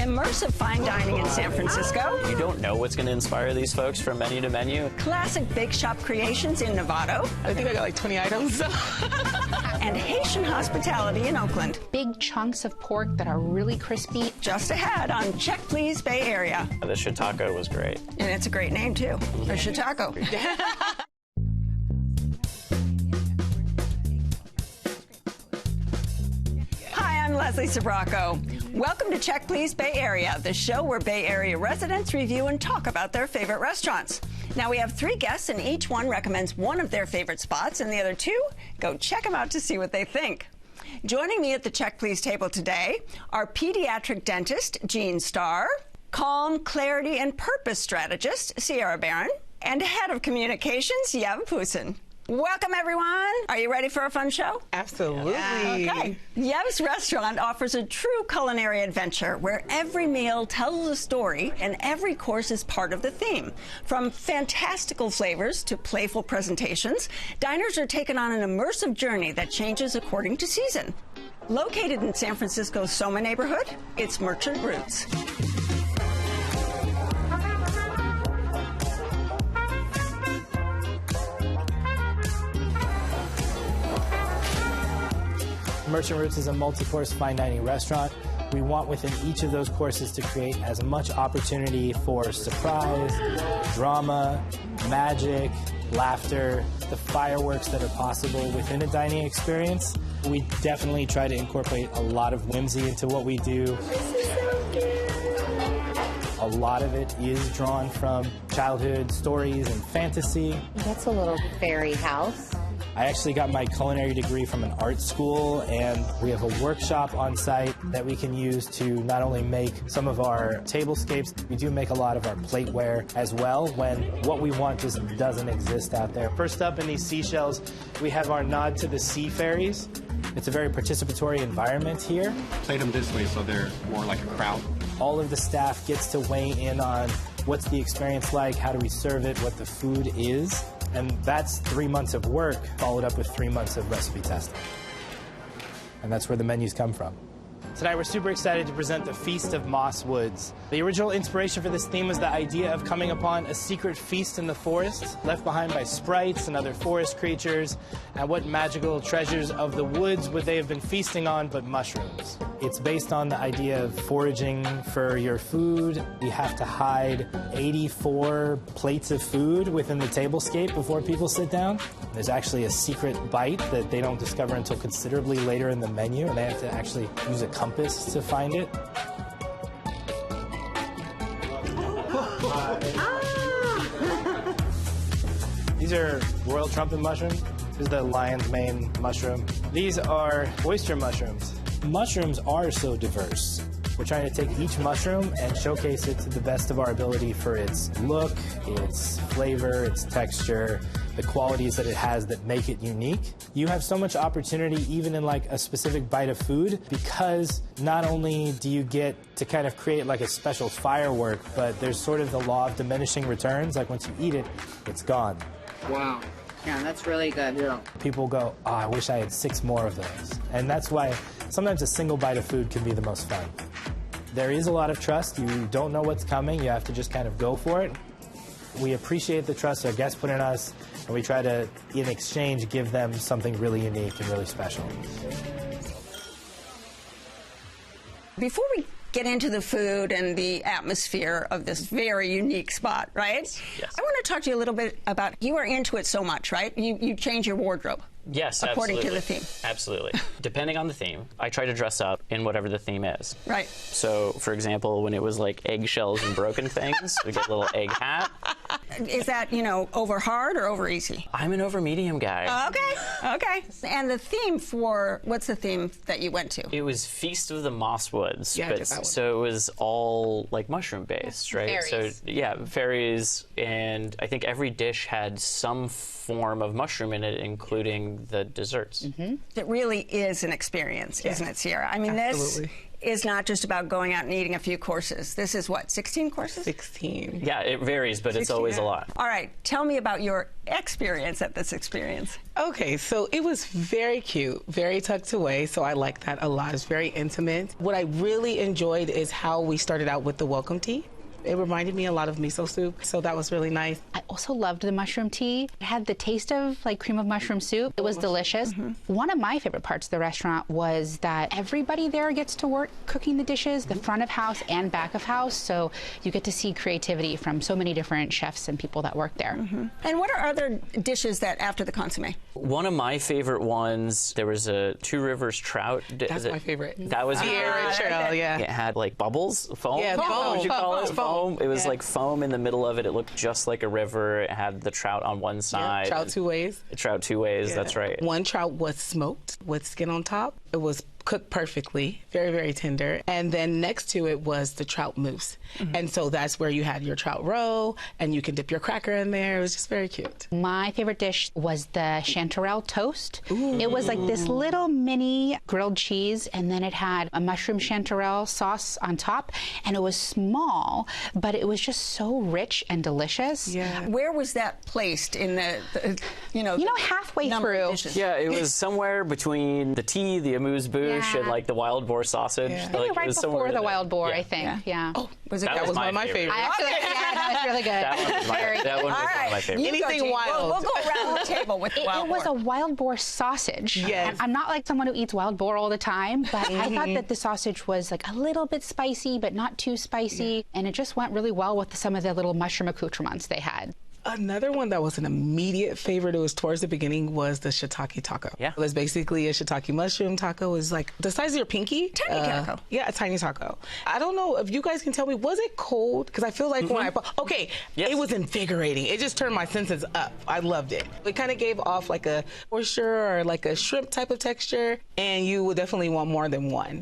Immersive fine dining in San Francisco. You don't know what's going to inspire these folks from menu to menu. Classic bake shop creations in Novato. I think I got like 20 items. And Haitian hospitality in Oakland. Big chunks of pork that are really crispy. Just ahead on Check Please Bay Area. The Shiitake was great. And it's a great name, too. The Shiitake. Hi, I'm Leslie Sbrocco. Welcome to Check Please Bay Area, the show where Bay Area residents review and talk about their favorite restaurants. Now, we have 3 guests, and each one recommends one of their favorite spots, and the other 2 go check them out to see what they think. Joining me at the Check Please table today are pediatric dentist Jean Starr, calm, clarity, and purpose strategist Sierra Barron, and head of communications Yev Poussin. Welcome, everyone. Are you ready for a fun show? Absolutely. Okay. Yev's restaurant offers a true culinary adventure where every meal tells a story and every course is part of the theme. From fantastical flavors to playful presentations, diners are taken on an immersive journey that changes according to season. Located in San Francisco's Soma neighborhood, it's Merchant Roots. Merchant Roots is a multi-course fine dining restaurant. We want within each of those courses to create as much opportunity for surprise, drama, magic, laughter, the fireworks that are possible within a dining experience. We definitely try to incorporate a lot of whimsy into what we do. A lot of it is drawn from childhood stories and fantasy. That's a little fairy house. I actually got my culinary degree from an art school, and we have a workshop on site that we can use to not only make some of our tablescapes, we do make a lot of our plateware as well when what we want just doesn't exist out there. First up in these seashells, we have our nod to the sea fairies. It's a very participatory environment here. Play them this way so they're more like a crowd. All of the staff gets to weigh in on what's the experience like, how do we serve it, what the food is. And that's 3 months of work followed up with 3 months of recipe testing. And that's where the menus come from. Tonight we're super excited to present the Feast of Moss Woods. The original inspiration for this theme was the idea of coming upon a secret feast in the forest, left behind by sprites and other forest creatures, and what magical treasures of the woods would they have been feasting on but mushrooms. It's based on the idea of foraging for your food. You have to hide 84 plates of food within the tablescape before people sit down. There's actually a secret bite that they don't discover until considerably later in the menu, and they have to actually use a compass to find it. These are royal trumpet mushrooms. This is the lion's mane mushroom. These are oyster mushrooms. Mushrooms are so diverse. We're trying to take each mushroom and showcase it to the best of our ability for its look, its flavor, its texture, the qualities that it has that make it unique. You have so much opportunity even in like a specific bite of food because not only do you get to kind of create like a special firework, but there's sort of the law of diminishing returns. Like once you eat it, it's gone. Wow. Yeah, that's really good. Yeah. People go, oh, I wish I had 6 more of those. And that's why sometimes a single bite of food can be the most fun. There is a lot of trust. You don't know what's coming. You have to just kind of go for it. We appreciate the trust our guests put in us, and we try to, in exchange, give them something really unique and really special. Before we get into the food and the atmosphere of this very unique spot, right? Yes. I want to talk to you a little bit about, you are into it so much, right? You change your wardrobe. Yes, according absolutely. to the theme. Absolutely. Depending on the theme, I try to dress up in whatever the theme is. Right. So, for example, when it was like eggshells and broken things, we get a little egg hat. Is that, over hard or over easy? I'm an over medium guy. Okay. And the theme what's the theme that you went to? It was Feast of the Moss Woods. Yeah, I did that one. So it was all like mushroom based, right? Fairies. So yeah, fairies, and I think every dish had some form of mushroom in it, including the desserts. It really is an experience, isn't it, Sierra? I mean, Absolutely. is not just about going out and eating a few courses. This is what, 16 courses? 16. Yeah, it varies, but it's always a lot. All right, tell me about your experience at this experience. Okay, so it was very cute, very tucked away, so I like that a lot. It's very intimate. What I really enjoyed is how we started out with the welcome tea. It reminded me a lot of miso soup, so that was really nice. I also loved the mushroom tea. It had the taste of like cream of mushroom soup. It was delicious. One of my favorite parts of the restaurant was that everybody there gets to work cooking the dishes, the front of house and back of house, so you get to see creativity from so many different chefs and people that work there. And what are other dishes that after the consommé? One of my favorite ones, there was a Two Rivers trout. That's my favorite. That was Sierra Trail, yeah. It had like bubbles, foam. Yeah, What foam. would you call it? Foam. It was Yeah. like foam in the middle of it. It looked just like a river. It had the trout on one side. Trout two ways. Trout two ways, Yeah. that's right. One trout was smoked with skin on top. It was cooked perfectly, very, very tender. And then next to it was the trout mousse. And so that's where you had your trout roe, and you can dip your cracker in there. It was just very cute. My favorite dish was the chanterelle toast. It was like this little mini grilled cheese, and then it had a mushroom chanterelle sauce on top, and it was small, but it was just so rich and delicious. Yeah. Where was that placed in the halfway number of through. dishes? Yeah, it was somewhere between the tea, the amuse-bouche, Yeah. and like the wild boar sausage. Yeah. Maybe Like, it right was somewhere before in the there. wild boar, Yeah. I think. Yeah. Oh, was it That good? That was one of my favorite. favorites. I actually, yeah, no, it's really good. That one was Very that one was one All of my right, favorites. you go, Anything Jean. wild. We'll go around the table with the wild It was boar. a wild boar sausage. Yes. And I'm not like someone who eats wild boar all the time, but I thought that the sausage was like a little bit spicy, but not too spicy. And it just went really well with some of the little mushroom accoutrements they had. Another one that was an immediate favorite, it was towards the beginning, was the shiitake taco. Yeah. It was basically a shiitake mushroom taco. It was like the size of your pinky. Tiny taco. Yeah, a tiny taco. I don't know if you guys can tell me, was it cold? Because I feel like when I... Okay, Yes. It was invigorating. It just turned my senses up. I loved it. It kind of gave off like a oyster or like a shrimp type of texture, and you would definitely want more than one.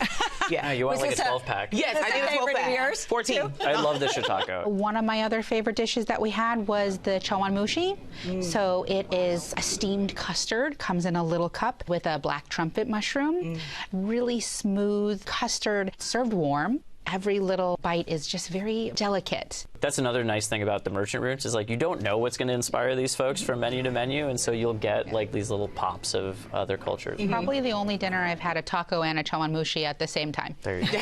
Yeah, you want Was like a this a- 12-pack. Yes, Was I it did a a 12 favorite of pack. yours, 14. too? I love the shiitake. One of my other favorite dishes that we had was the chawanmushi. So it is a steamed custard, comes in a little cup with a black trumpet mushroom. Really smooth custard, served warm. Every little bite is just very delicate. That's another nice thing about the merchant roots is like you don't know what's going to inspire these folks from menu to menu, and so you'll get like these little pops of other cultures. Probably the only dinner I've had a taco and a chawanmushi at the same time. There you go.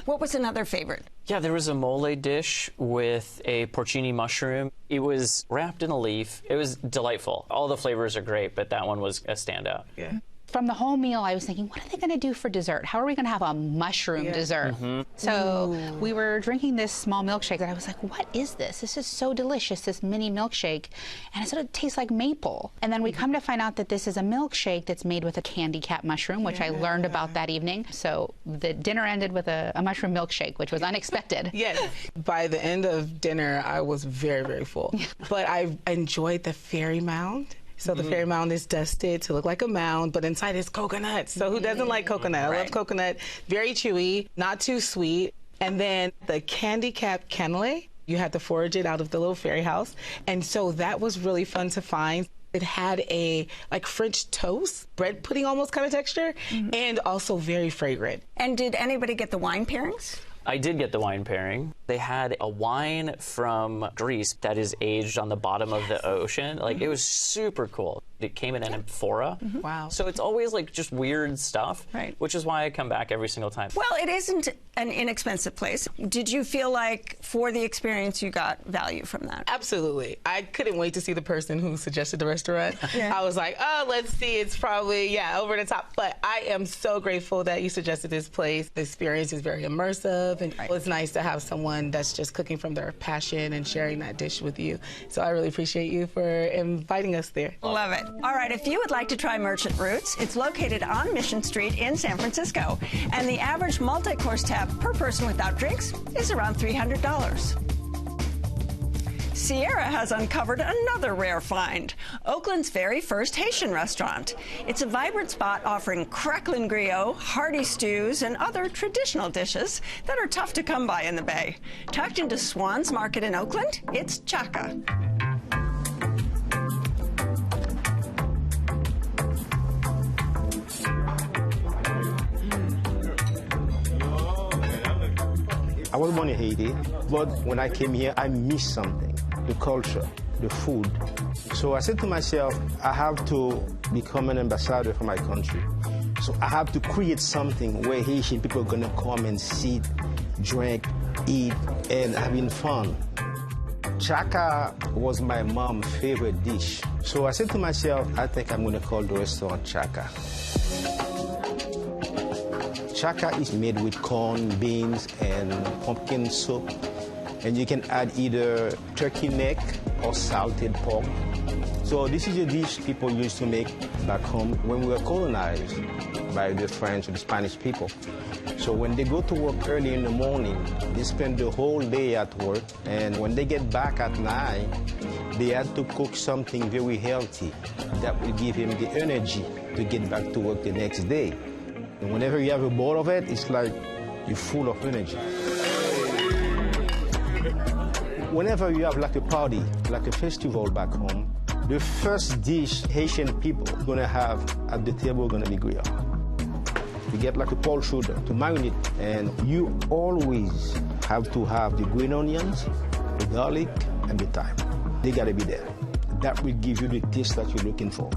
What was another favorite? Yeah, there was a mole dish with a porcini mushroom. It was wrapped in a leaf. It was delightful. All the flavors are great, but that one was a standout. Yeah. From the whole meal, I was thinking, what are they going to do for dessert? How are we going to have a mushroom dessert? So we were drinking this small milkshake, and I was like, what is this? This is so delicious, this mini milkshake. And it sort of tastes like maple. And then we come to find out that this is a milkshake that's made with a candy cap mushroom, which I learned about that evening. So the dinner ended with a mushroom milkshake, which was unexpected. Yes. By the end of dinner, I was very, very full. But I enjoyed the fairy mound. So the fairy mound is dusted to look like a mound, but inside is coconut. So who doesn't like coconut? I love coconut. Very chewy, not too sweet. And then the candy cap cannelé, you had to forage it out of the little fairy house. And so that was really fun to find. It had a like French toast, bread pudding almost kind of texture, and also very fragrant. And did anybody get the wine pairings? I did get the wine pairing. They had a wine from Greece that is aged on the bottom of the ocean. Like, it was super cool. It came in an amphora. Wow. So it's always like just weird stuff, Right. which is why I come back every single time. Well, it isn't an inexpensive place. Did you feel like for the experience you got value from that? Absolutely. I couldn't wait to see the person who suggested the restaurant. I was like, oh, let's see. It's probably, over the top. But I am so grateful that you suggested this place. The experience is very immersive. And it's nice to have someone that's just cooking from their passion and sharing that dish with you. So I really appreciate you for inviting us there. Love it. All right, if you would like to try Merchant Roots, it's located on Mission Street in San Francisco. And the average multi-course tab per person without drinks is around $300. Sierra has uncovered another rare find, Oakland's very first Haitian restaurant. It's a vibrant spot offering crackling griot, hearty stews, and other traditional dishes that are tough to come by in the Bay. Tucked into Swan's Market in Oakland, it's Chaka. I was born in Haiti, but when I came here, I missed something, the culture, the food. So I said to myself, I have to become an ambassador for my country. So I have to create something where Haitian people are gonna come and sit, drink, eat, and having fun. Chaka was my mom's favorite dish. So I said to myself, I think I'm gonna call the restaurant Chaka. Chaka is made with corn, beans, and pumpkin soup. And you can add either turkey neck or salted pork. So this is a dish people used to make back home when we were colonized by the French or the Spanish people. So when they go to work early in the morning, they spend the whole day at work. And when they get back at night, they had to cook something very healthy that will give him the energy to get back to work the next day. And whenever you have a bowl of it, it's like you're full of energy. Whenever you have like a party, like a festival back home, the first dish Haitian people are gonna have at the table gonna be grilled. You get like a Paul shoulder to marinate, and you always have to have the green onions, the garlic, and the thyme. They gotta be there. That will give you the taste that you're looking for.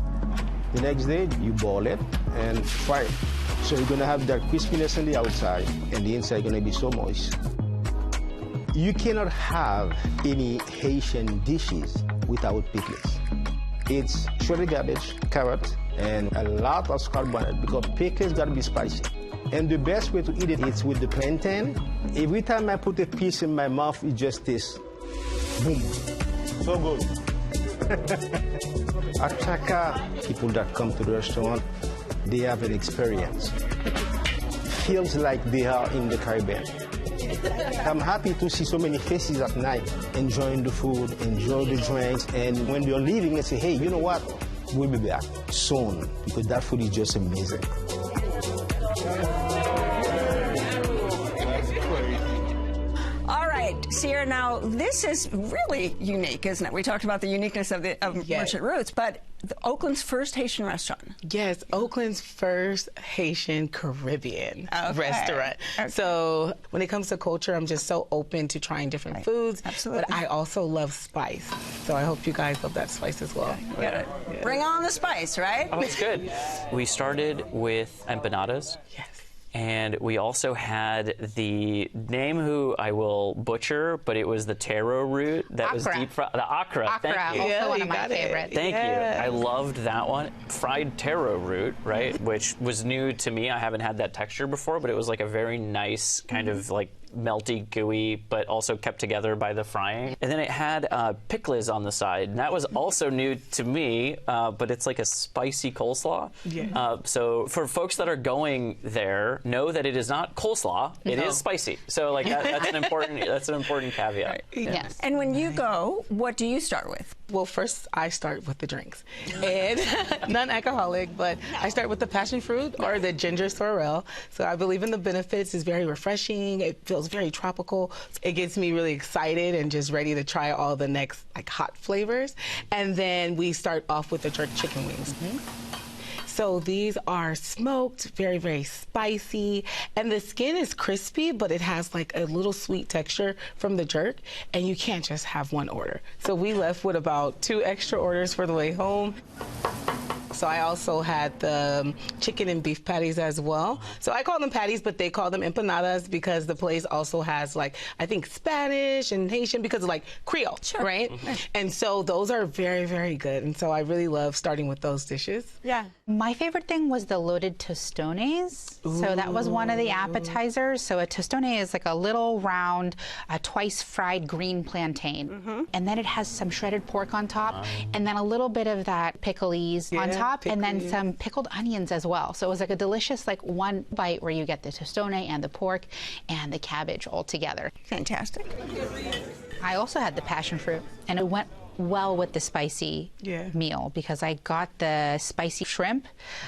The next day, you boil it and fry it. So you're gonna have that crispiness on the outside, and the inside gonna be so moist. You cannot have any Haitian dishes without pickles. It's shredded cabbage, carrot, and a lot of scallop because pickles gotta be spicy. And the best way to eat it is with the plantain. Every time I put a piece in my mouth, it just tastes boom. So good. At Chaka, people that come to the restaurant, they have an experience. Feels like they are in the Caribbean. I'm happy to see so many faces at night enjoying the food, enjoy the drinks, and when they're leaving, they say, hey, you know what? We'll be back soon because that food is just amazing. All right, Sierra, now this is really unique, isn't it? We talked about the uniqueness of Merchant Roots, but Oakland's first Haitian restaurant. Yes, Oakland's first Haitian Caribbean restaurant. Okay. So when it comes to culture, I'm just so open to trying different foods. Absolutely. But I also love spice. So I hope you guys love that spice as well. Yeah. Bring on the spice, right? Oh, it's good. We started with empanadas. Yes. And we also had the name who I will butcher, but it was the taro root that was deep fried. The okra. Thank you. Also one of my favorites. Thank you. I loved that one. Fried taro root, right, which was new to me. I haven't had that texture before, but it was like a very nice kind of like melty, gooey, but also kept together by the frying. And then it had pickles on the side, and that was also new to me, but it's like a spicy coleslaw. Yeah. So for folks that are going there, know that it is not coleslaw, it is spicy. So like that's an important caveat. Right. Yeah. Yes. And when you go, what do you start with? Well, first I start with the drinks, and non-alcoholic, but I start with the passion fruit or the ginger sorrel. So I believe in the benefits. It's very refreshing. It feels very tropical. It gets me really excited and just ready to try all the next like hot flavors. And then we start off with the jerk chicken wings. So these are smoked, very, very spicy, and the skin is crispy, but it has like a little sweet texture from the jerk, and you can't just have one order. So we left with about 2 extra orders for the way home. So I also had the chicken and beef patties as well. So I call them patties, but they call them empanadas because the place also has like, I think Spanish and Haitian because of like Creole, right? And so those are very, very good. And so I really love starting with those dishes. Yeah. My favorite thing was the loaded tostones. So that was one of the appetizers. So a tostone is like a little round, twice fried green plantain. And then it has some shredded pork on top, and then a little bit of that pickles on top, and then some pickled onions as well. So it was like a delicious like one bite where you get the tostone and the pork and the cabbage all together. Fantastic. I also had the passion fruit, and it went well with the spicy meal because I got the spicy shrimp,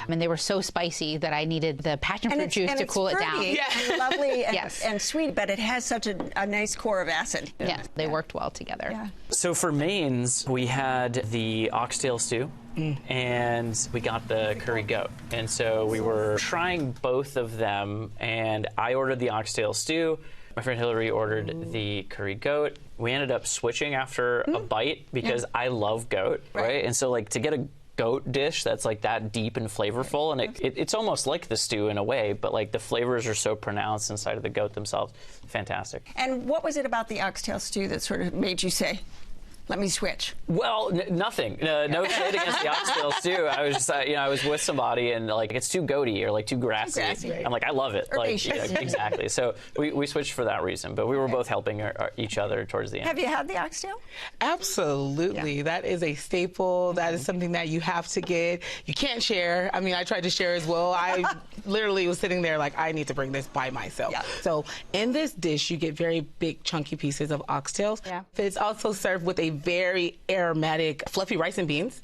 and they were so spicy that I needed the passion fruit juice to cool it down. And lovely and sweet, but it has such a nice core of acid. Yes, they worked well together. Yeah. So for mains, we had the oxtail stew. And we got the curry goat. And so we were trying both of them, and I ordered the oxtail stew. My friend Hillary ordered the curry goat. We ended up switching after a bite because I love goat, right? And so, like, to get a goat dish that's like that deep and flavorful, and it's almost like the stew in a way, but like the flavors are so pronounced inside of the goat themselves. Fantastic. And what was it about the oxtail stew that sort of made you say, let me switch? Well, nothing. No shade against the oxtail stew. I was just, I was with somebody and like it's too goaty or like too grassy. I'm like, I love it. Like, exactly. So we switched for that reason, but we were both helping each other towards the end. Have you had the oxtail? Absolutely. Yeah. That is a staple. That is something that you have to get. You can't share. I mean, I tried to share as well. I literally was sitting there like, I need to bring this by myself. Yeah. So in this dish, you get very big, chunky pieces of oxtails. Yeah. It's also served with a very aromatic, fluffy rice and beans.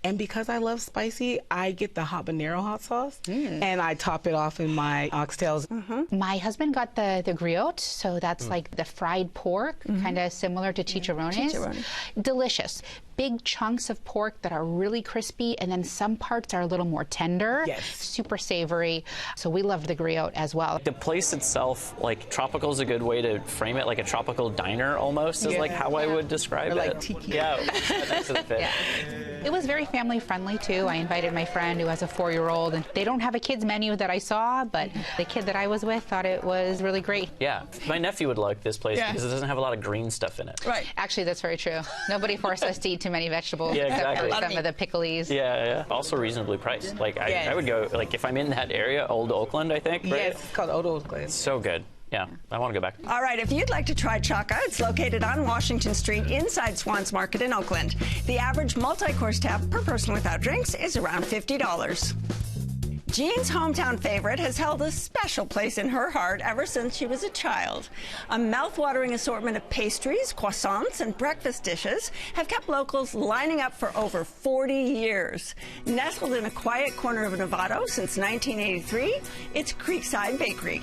And because I love spicy, I get the habanero hot sauce, and I top it off in my oxtails. My husband got the griotte, so that's like the fried pork, kind of similar to chicharrones. Delicious. Big chunks of pork that are really crispy, and then some parts are a little more tender. Yes. Super savory. So we loved the griotte as well. The place itself, like, tropical is a good way to frame it, like a tropical diner almost is like how I would describe it. Tiki. Yeah, next to the fish. It was very family friendly too. I invited my friend who has a 4-year-old, and they don't have a kids menu that I saw, but the kid that I was with thought it was really great. Yeah, my nephew would like this place because it doesn't have a lot of green stuff in it. Right. Actually, that's very true. Nobody forced us to eat too many vegetables. Yeah, exactly. Except for some of the pickles. Yeah. Also reasonably priced. Like I would go, like if I'm in that area, Old Oakland, I think. Right? Yes, it's called Old Oakland. It's so good. Yeah, I want to go back. All right, if you'd like to try Chaka, it's located on Washington Street inside Swan's Market in Oakland. The average multi-course tab per person without drinks is around $50. Jean's hometown favorite has held a special place in her heart ever since she was a child. A mouth-watering assortment of pastries, croissants, and breakfast dishes have kept locals lining up for over 40 years. Nestled in a quiet corner of Novato since 1983, it's Creekside Bakery.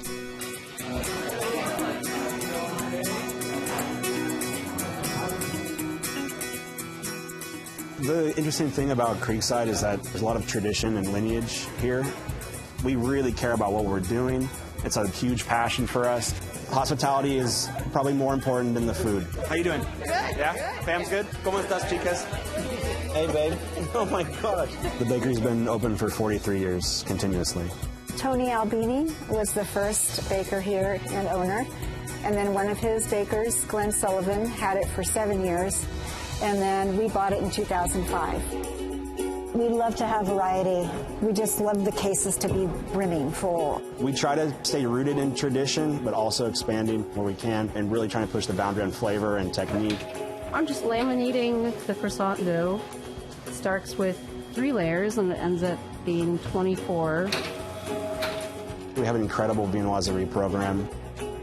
The interesting thing about Creekside is that there's a lot of tradition and lineage here. We really care about what we're doing. It's a huge passion for us. Hospitality is probably more important than the food. How you doing? Good. Yeah? Good. Fam's good? ¿Cómo estás, chicas? Hey, babe. Oh, my gosh. The bakery's been open for 43 years continuously. Tony Albini was the first baker here and owner. And then one of his bakers, Glenn Sullivan, had it for 7 years. And then we bought it in 2005. We love to have variety. We just love the cases to be brimming full. We try to stay rooted in tradition, but also expanding where we can and really trying to push the boundary on flavor and technique. I'm just laminating the croissant dough. It starts with 3 layers and it ends up being 24. We have an incredible viennoiserie program.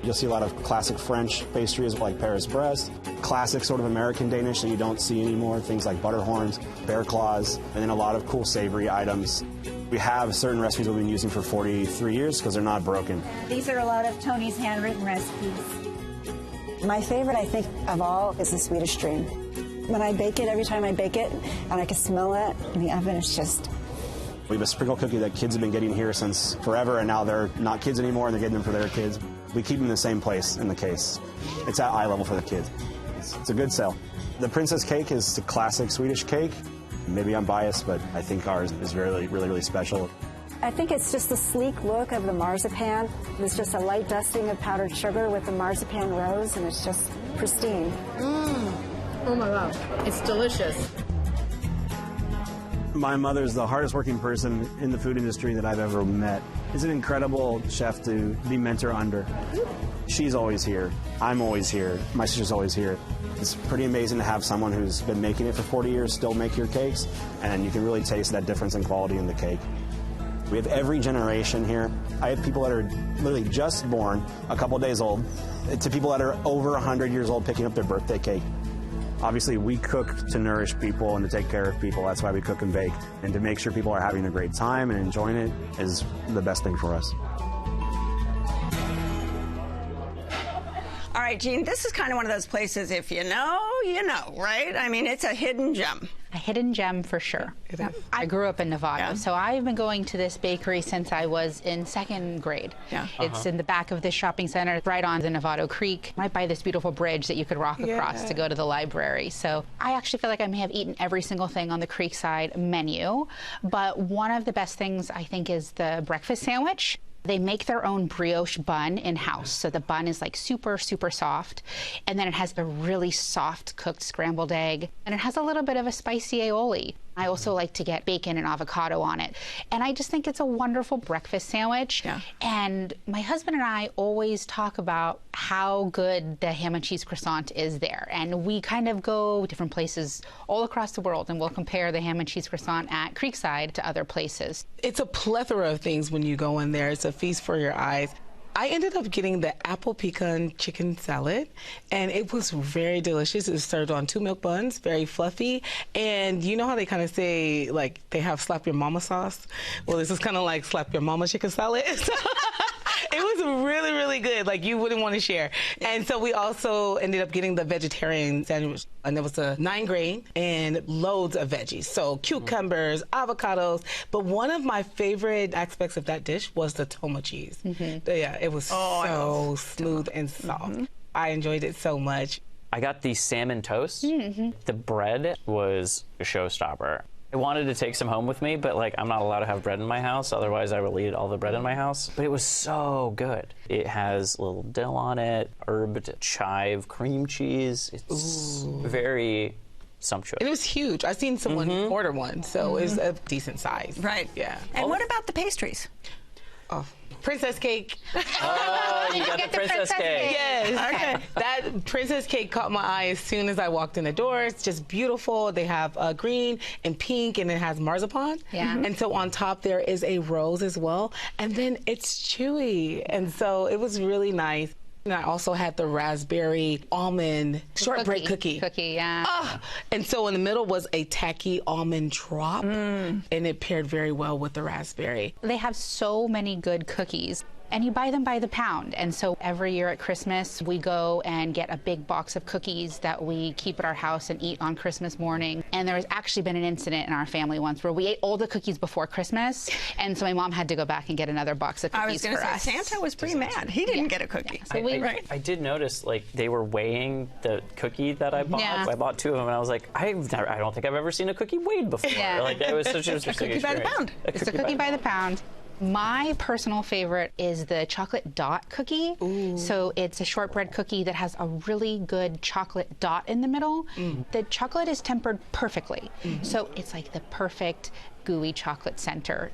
You'll see a lot of classic French pastries like Paris-Brest, classic sort of American Danish that you don't see anymore, things like butterhorns, bear claws, and then a lot of cool savory items. We have certain recipes we've been using for 43 years because they're not broken. These are a lot of Tony's handwritten recipes. My favorite, I think, of all is the Swedish dream. When I bake it, every time I bake it, and I can smell it in the oven, it's just... We have a sprinkle cookie that kids have been getting here since forever, and now they're not kids anymore, and they're getting them for their kids. We keep them in the same place in the case. It's at eye level for the kids. It's a good sell. The princess cake is a classic Swedish cake. Maybe I'm biased, but I think ours is really, really, really special. I think it's just the sleek look of the marzipan. There's just a light dusting of powdered sugar with the marzipan rose, and it's just pristine. Oh my God, it's delicious. My mother's the hardest working person in the food industry that I've ever met. She's an incredible chef to be mentor under. She's always here. I'm always here. My sister's always here. It's pretty amazing to have someone who's been making it for 40 years still make your cakes, and you can really taste that difference in quality in the cake. We have every generation here. I have people that are literally just born, a couple days old, to people that are over 100 years old picking up their birthday cake. Obviously, we cook to nourish people and to take care of people. That's why we cook and bake. And to make sure people are having a great time and enjoying it is the best thing for us. All right, Jean, this is kind of one of those places, if you know, you know, right? I mean, it's a hidden gem. A hidden gem for sure. I grew up in Novato, so I've been going to this bakery since I was in 2nd grade. It's in the back of this shopping center, right on the Novato Creek, right by this beautiful bridge that you could walk across to go to the library. So I actually feel like I may have eaten every single thing on the Creekside menu, but one of the best things I think is the breakfast sandwich. They make their own brioche bun in-house. So the bun is like super, super soft. And then it has a really soft cooked scrambled egg. And it has a little bit of a spicy aioli. I also like to get bacon and avocado on it. And I just think it's a wonderful breakfast sandwich. And my husband and I always talk about how good the ham and cheese croissant is there. And we kind of go different places all across the world, and we'll compare the ham and cheese croissant at Creekside to other places. It's a plethora of things when you go in there. It's a feast for your eyes. I ended up getting the apple pecan chicken salad, and it was very delicious. It was served on 2 milk buns, very fluffy. And you know how they kind of say, like, they have slap your mama sauce? Well, this is kind of like slap your mama chicken salad. It was really, really good. Like, you wouldn't want to share. And so we also ended up getting the vegetarian sandwich. And there was a 9-grain and loads of veggies. So cucumbers, avocados. But one of my favorite aspects of that dish was the tomo cheese. Yeah, it was so smooth and soft. I enjoyed it so much. I got the salmon toast. The bread was a showstopper. I wanted to take some home with me, but like I'm not allowed to have bread in my house, otherwise I will eat all the bread in my house. But it was so good. It has a little dill on it, herbed chive cream cheese. It's very sumptuous. And it was huge. I've seen someone order one, so it was a decent size. Right. Yeah. And what about the pastries? Oh, princess cake. Oh, you got the princess cake. Yes. Okay. That princess cake caught my eye as soon as I walked in the door. It's just beautiful. They have green and pink, and it has marzipan. And so on top there is a rose as well. And then it's chewy. And so it was really nice. And I also had the raspberry almond shortbread cookie. And so in the middle was a tacky almond drop, and it paired very well with the raspberry. They have so many good cookies. And you buy them by the pound. And so every year at Christmas, we go and get a big box of cookies that we keep at our house and eat on Christmas morning. And there has actually been an incident in our family once where we ate all the cookies before Christmas. And so my mom had to go back and get another box of cookies. I was going to say, Santa was pretty mad. He didn't get a cookie. So I did notice, like, they were weighing the cookie that I bought. I bought 2 of them, and I was like, I don't think I've ever seen a cookie weighed before. Like, it was such an interesting cookie by the pound. It's a cookie by the pound. My personal favorite is the chocolate dot cookie. So it's a shortbread cookie that has a really good chocolate dot in the middle. The chocolate is tempered perfectly. So it's like the perfect gooey chocolate center.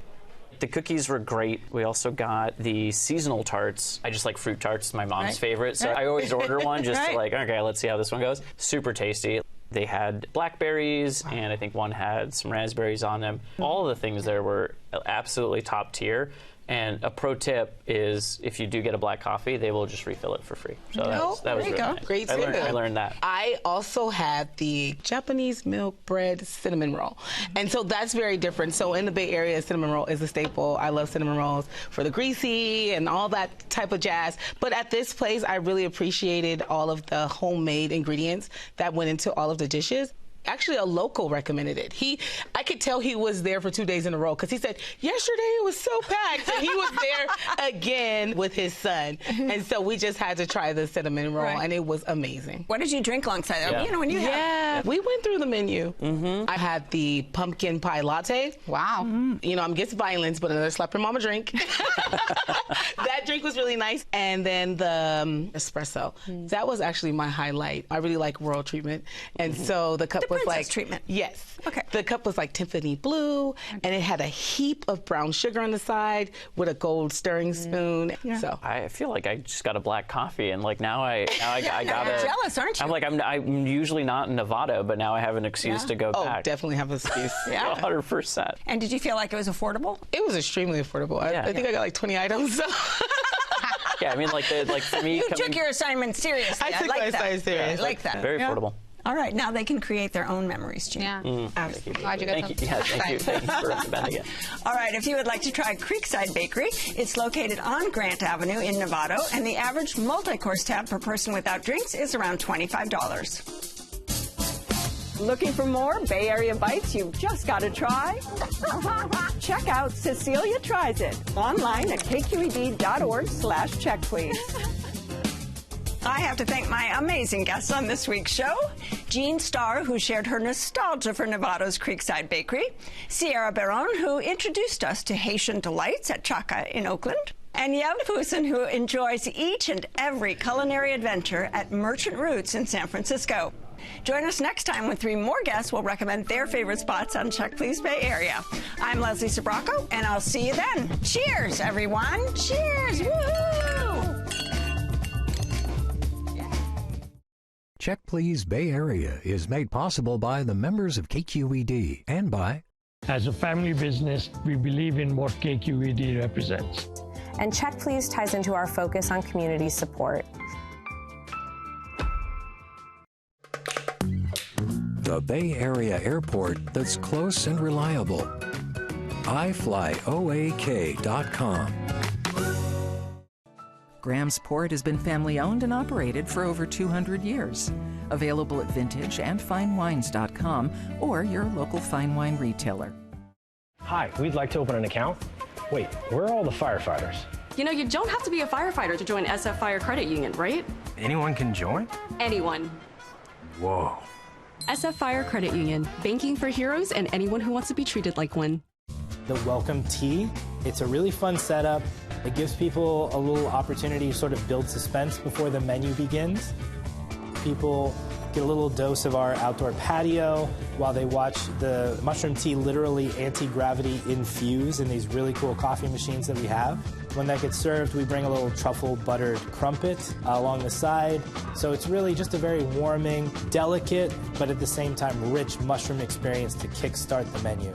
The cookies were great. We also got the seasonal tarts. I just like fruit tarts, my mom's favorite. So I always order one just to like, okay, let's see how this one goes. Super tasty. They had blackberries, and I think one had some raspberries on them. All of the things there were absolutely top tier. And a pro tip is if you do get a black coffee, they will just refill it for free. So that was really nice. Great I learned that. I also had the Japanese milk bread cinnamon roll. And so that's very different. So in the Bay Area, cinnamon roll is a staple. I love cinnamon rolls for the greasy and all that type of jazz. But at this place, I really appreciated all of the homemade ingredients that went into all of the dishes. Actually, a local recommended it. I could tell he was there for 2 days in a row because he said, yesterday it was so packed. And he was there again with his son. And so we just had to try the cinnamon roll, and it was amazing. What did you drink alongside that? You know, when you we went through the menu. I had the pumpkin pie latte. Wow. You know, I'm against violence, but another slap your mama drink. That drink was really nice. And then the espresso. That was actually my highlight. I really like royal treatment. And so the cup was like treatment. Yes. Okay. The cup was like Tiffany blue, and it had a heap of brown sugar on the side with a gold stirring spoon. So I feel like I just got a black coffee, and like now I got You're it. jealous, aren't you? I'm like I'm usually not in Novato, but now I have an excuse to go back. Definitely have an excuse. 100%. And did you feel like it was affordable? It was extremely affordable. I think I got like 20 items. So. Yeah, I mean, like for me, you took your assignment seriously. I took my assignment seriously. I like that. Very affordable. All right, now they can create their own memories, Gene. Absolutely. Glad you got Thank you. Yeah, thank you. Thank you for recommending it. All right, if you would like to try Creekside Bakery, it's located on Grant Avenue in Novato, and the average multi-course tab per person without drinks is around $25. Looking for more Bay Area bites you've just got to try? Check out Cecilia Tries It online at kqed.org/check, please. I have to thank my amazing guests on this week's show. Jean Starr, who shared her nostalgia for Novato's Creekside Bakery. Sierra Baron, who introduced us to Haitian delights at Chaka in Oakland. And Yev Fusen, who enjoys each and every culinary adventure at Merchant Roots in San Francisco. Join us next time when 3 more guests will recommend their favorite spots on Check Please Bay Area. I'm Leslie Sbrocco, and I'll see you then. Cheers, everyone. Cheers. Woohoo! Check Please Bay Area is made possible by the members of KQED and by... As a family business, we believe in what KQED represents. And Check Please ties into our focus on community support. The Bay Area airport that's close and reliable. iFlyOAK.com. Graham's Port has been family-owned and operated for over 200 years. Available at vintage and finewines.com or your local fine wine retailer. Hi, we'd like to open an account. Wait, where are all the firefighters? You know, you don't have to be a firefighter to join SF Fire Credit Union, right? Anyone can join? Anyone. Whoa. SF Fire Credit Union, banking for heroes and anyone who wants to be treated like one. The welcome tea, it's a really fun setup. It gives people a little opportunity to sort of build suspense before the menu begins. People get a little dose of our outdoor patio while they watch the mushroom tea literally anti-gravity infuse in these really cool coffee machines that we have. When that gets served, we bring a little truffle buttered crumpet along the side. So it's really just a very warming, delicate, but at the same time rich mushroom experience to kickstart the menu.